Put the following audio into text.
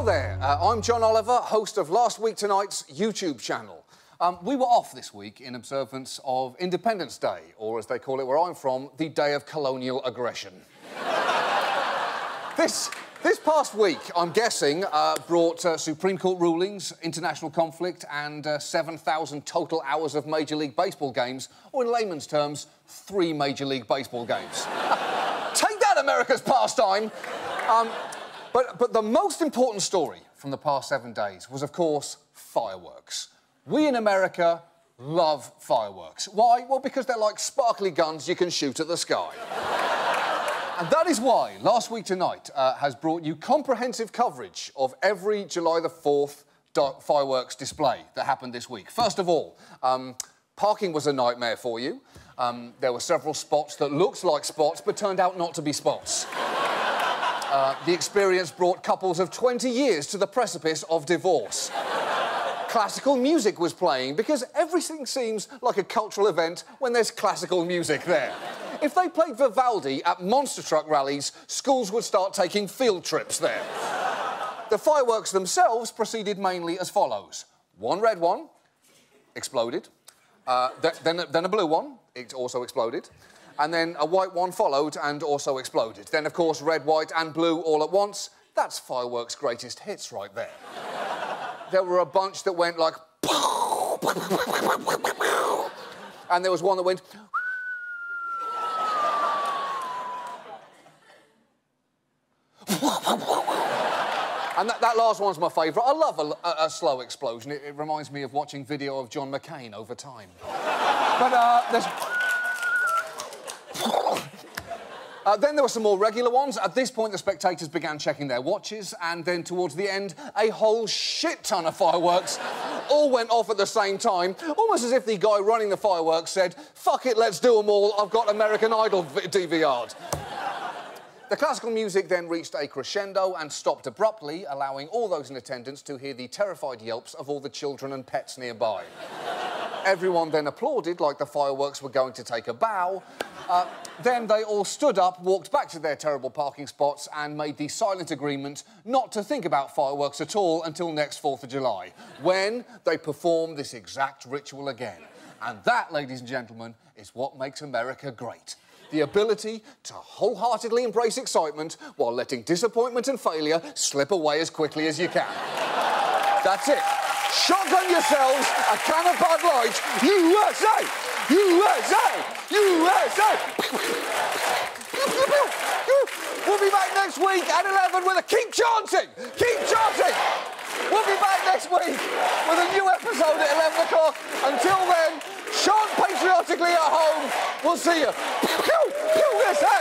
there, I'm John Oliver, host of Last Week Tonight's YouTube channel. We were off this week in observance of Independence Day, or as they call it where I'm from, the Day of Colonial Aggression. This past week, I'm guessing, brought Supreme Court rulings, international conflict and 7,000 total hours of Major League Baseball games, or in layman's terms, 3 Major League Baseball games. Take that, America's pastime! But the most important story from the past 7 days was, of course, fireworks. We in America love fireworks. Why? Well, because they're like sparkly guns you can shoot at the sky. And that is why Last Week Tonight has brought you comprehensive coverage of every July the 4th fireworks display that happened this week. First of all, parking was a nightmare for you. There were several spots that looked like spots but turned out not to be spots. The experience brought couples of 20 years to the precipice of divorce. Classical music was playing because everything seems like a cultural event when there's classical music there. If they played Vivaldi at monster truck rallies, schools would start taking field trips there. The fireworks themselves proceeded mainly as follows. One red one, exploded. Then a blue one, it also exploded. And then a white one followed and also exploded. Then, of course, red, white and blue all at once. That's fireworks' greatest hits right there. There were a bunch that went like... and there was one that went... and that last one's my favourite. I love a slow explosion. It reminds me of watching video of John McCain over time. But there's... then there were some more regular ones. At this point, the spectators began checking their watches, and then towards the end, a whole shit ton of fireworks all went off at the same time, almost as if the guy running the fireworks said, "Fuck it, let's do them all. I've got American Idol DVR'd." The classical music then reached a crescendo and stopped abruptly, allowing all those in attendance to hear the terrified yelps of all the children and pets nearby. Everyone then applauded like the fireworks were going to take a bow. Then they all stood up, walked back to their terrible parking spots and made the silent agreement not to think about fireworks at all until next 4th of July, when they performed this exact ritual again. And that, ladies and gentlemen, is what makes America great. The ability to wholeheartedly embrace excitement while letting disappointment and failure slip away as quickly as you can. That's it. Shotgun yourselves a can of Bud Light. USA! USA! USA! We'll be back next week at 11 with a... Keep chanting! Keep chanting! We'll be back next week with a new episode at 11 o'clock. Until then, chant patriotically at home. We'll see you. USA!